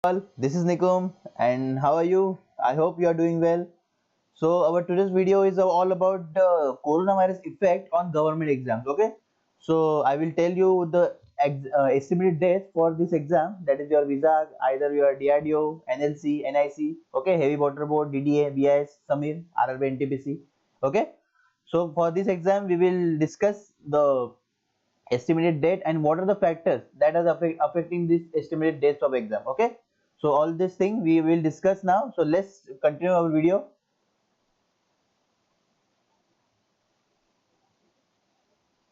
All, this is Nikum, and how are you? I hope you are doing well. So our today's video is all about the coronavirus effect on government exams. Okay, so I will tell you the estimated dates for this exam. That is your visa, either your DRDO, NLC, NIC. Okay, Heavy Water Board, DDA, BIS, Samir, RRB, NTPC. Okay, so for this exam we will discuss the estimated date and what are the factors that are affecting this estimated dates of exam. Okay, so all this thing we will discuss now. So let's continue our video.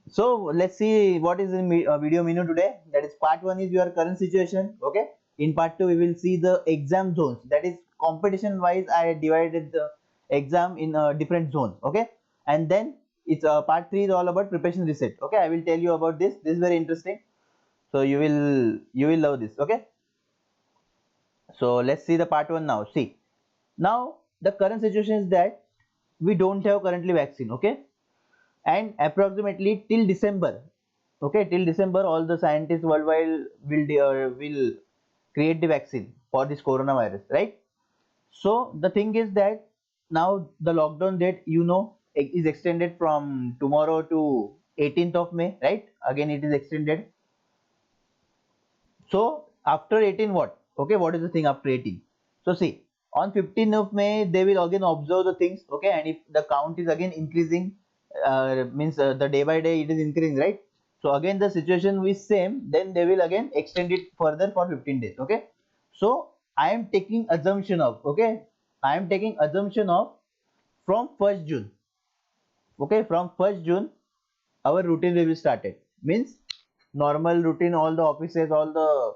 So let's see what is in video menu today. That is part 1 is your current situation. Okay, in part 2 we will see the exam zones. That is competition wise I divided the exam in different zones. Okay, and then it's part 3 is all about preparation reset. Okay, I will tell you about this is very interesting, so you will love this. Okay, so let's see the part 1 now. See, now the current situation is that we don't have currently vaccine. Okay, and approximately till December, okay, till December all the scientists worldwide will create the vaccine for this coronavirus, right? So the thing is that now the lockdown date, is extended from tomorrow to 18th of May, right? Again it is extended. So after 18 what? Okay, what is the thing after 18? So see, on 15th of May they will again observe the things. Okay, and if the count is again increasing, means the day by day it is increasing, right? So again the situation is same. Then they will again extend it further for 15 days. Okay, so I am taking assumption of, okay, I am taking assumption of from 1st June. Okay, from 1st June our routine will be started. Means normal routine, all the offices, all the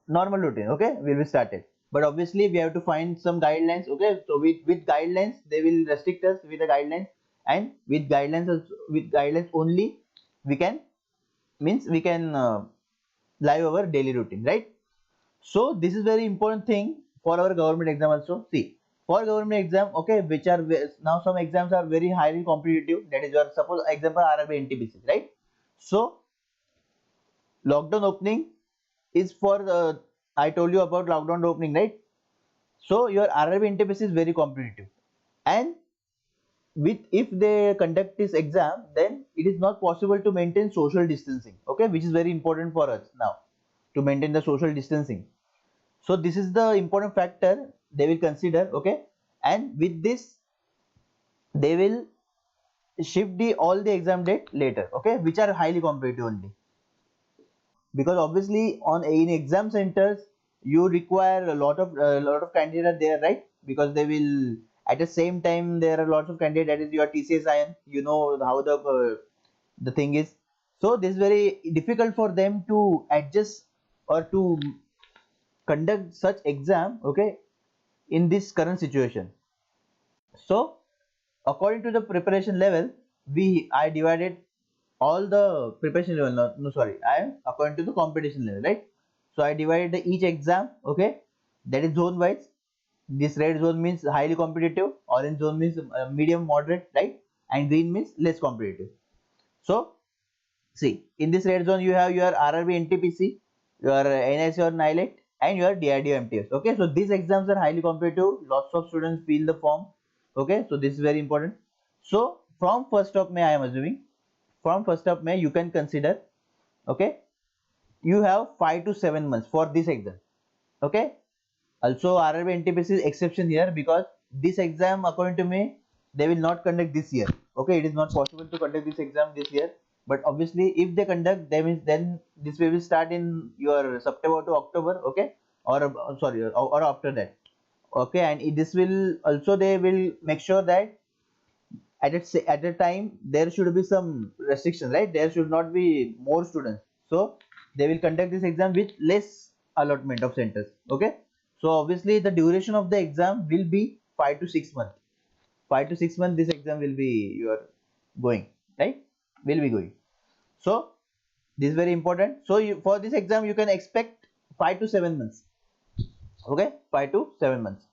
normal routine, okay, will be started. But obviously we have to find some guidelines. Okay, so with guidelines they will restrict us with the guidelines, and with guidelines only we can, means we can live our daily routine, right? So this is very important thing for our government exam also. See, for government exam, okay, which are now some exams are very highly competitive. That is your, suppose example RRB NTPC, right? So lockdown opening is for the, I told you about lockdown opening, right? So your RRB interface is very competitive, and with if they conduct this exam, then it is not possible to maintain social distancing. Okay, which is very important for us now to maintain the social distancing. So this is the important factor they will consider. Okay, and with this they will shift the all the exam date later. Okay, which are highly competitive only, because obviously on in exam centers you require a lot of candidates are there, right? Because they will, at the same time there are lots of candidates, that is your TCS IN, you know how the thing is. So this is very difficult for them to adjust or to conduct such exam, okay, in this current situation. So according to the preparation level, I divided all the preparation level, no, sorry, I am according to the competition level, right? So I divided each exam, okay, that is zone wise. This red zone means highly competitive, orange zone means medium moderate, right? And green means less competitive. So see, in this red zone you have your RRB NTPC, your NIC or NILET, and your DRDO MTS. Okay, so these exams are highly competitive. Lots of students fill the form. Okay, so this is very important. So from 1st of May, I am assuming from 1st of May you can consider. Okay, you have 5 to 7 months for this exam. Okay, also RRB NTPC is exception here, because this exam according to me they will not conduct this year. Okay, it is not possible to conduct this exam this year, but obviously if they conduct, they means then this will start in your September to October. Okay, or sorry, or after that. Okay, and this will also, they will make sure that at a time there should be some restrictions, right? There should not be more students, so they will conduct this exam with less allotment of centers. Okay, so obviously the duration of the exam will be 5 to 6 months. 5 to 6 months this exam will be your going, right? Will be going. So this is very important. So for this exam you can expect 5 to 7 months. Okay, 5 to 7 months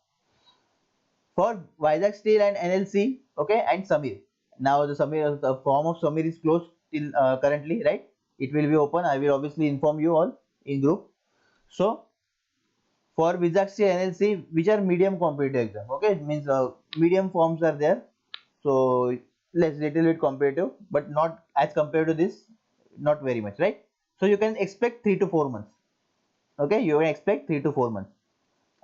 for Vizag Steel and NLC, okay, and Samir. Now the form of Samir is closed till currently, right? It will be open. I will obviously inform you all in group. So for Vijaxia NLC, which are medium competitive exam. Okay, it means medium forms are there. So less little bit competitive, but not as compared to this, not very much, right? So you can expect 3 to 4 months. Okay, you can expect 3 to 4 months.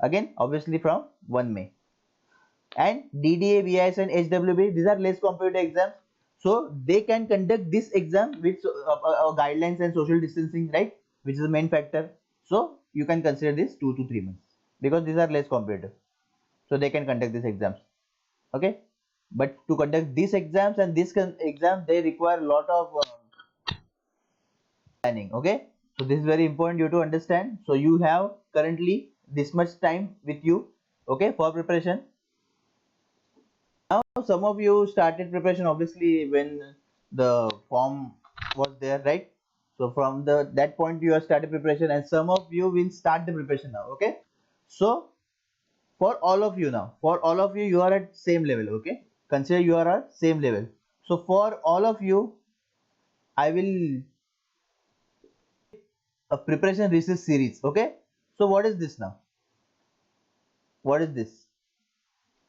Again, obviously from 1 May. And DDA, VIS and HWB, these are less competitive exams. So they can conduct this exam with guidelines and social distancing, right? Which is the main factor. So you can consider this 2 to 3 months because these are less competitive. So they can conduct these exams. Okay. But to conduct these exams and this exam, they require a lot of planning. Okay. So this is very important you to understand. So you have currently this much time with you. Okay, for preparation. Now some of you started preparation obviously when the form was there, right? So from the that point you have started preparation, and some of you will start the preparation now. Okay. So for all of you now, for all of you, you are at same level. Okay. Consider you are at same level. So for all of you, I will a preparation research series. Okay. So what is this now? What is this?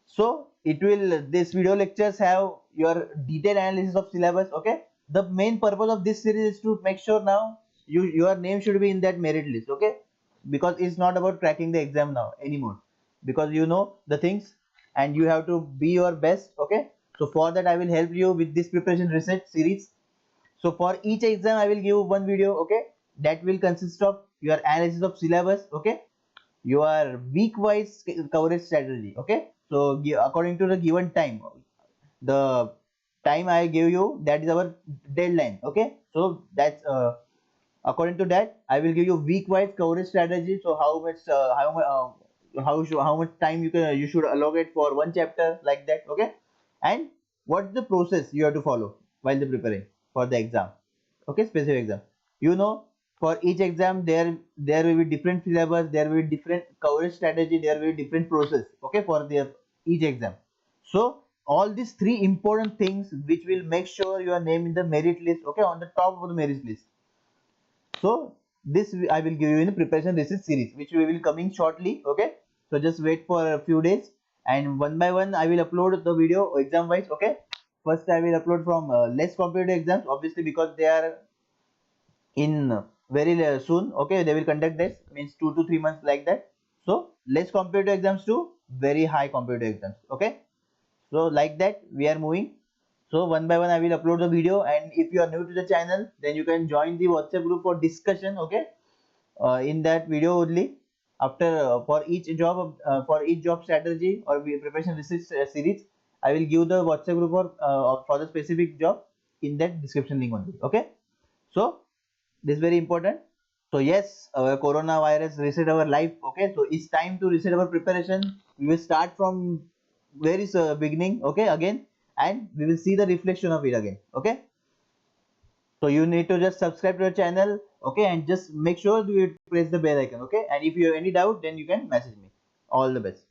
So it will, this video lectures have your detailed analysis of syllabus. Okay. The main purpose of this series is to make sure now your name should be in that merit list. Okay. Because it's not about cracking the exam now anymore, because you know the things and you have to be your best. Okay. So for that I will help you with this preparation research series. So for each exam I will give one video. Okay. That will consist of your analysis of syllabus. Okay, your week wise coverage strategy. Okay, so according to the given time, the time I give you, that is our deadline. Okay, so that's according to that I will give you week wise coverage strategy. So how much how much time you should allocate for one chapter, like that. Okay, and what's the process you have to follow while the preparing for the exam. Okay, specific exam, you know, for each exam there will be different syllabus, there will be different coverage strategy, there will be different process. Okay, for the each exam. So all these three important things which will make sure your name in the merit list. Okay, on the top of the merit list. So this I will give you in the preparation research series, which we will coming shortly. Okay, so just wait for a few days, and one by one I will upload the video exam wise. Okay, first I will upload from less competitive exams, obviously because they are in very soon. Okay, they will conduct this, means 2 to 3 months, like that. So less competitive exams to very high competitive exams. Okay, so like that we are moving. So one by one I will upload the video, and if you are new to the channel, then you can join the WhatsApp group for discussion. Okay, in that video only, after for each job strategy or preparation research series, I will give the WhatsApp group for the specific job in that description link only. Okay, so this is very important. So yes, our coronavirus reset our life. Okay, so it's time to reset our preparation. We will start from very beginning. Okay, again, and we will see the reflection of it again. Okay, so you need to just subscribe to our channel. Okay, and just make sure you press the bell icon. Okay, and if you have any doubt, then you can message me. All the best.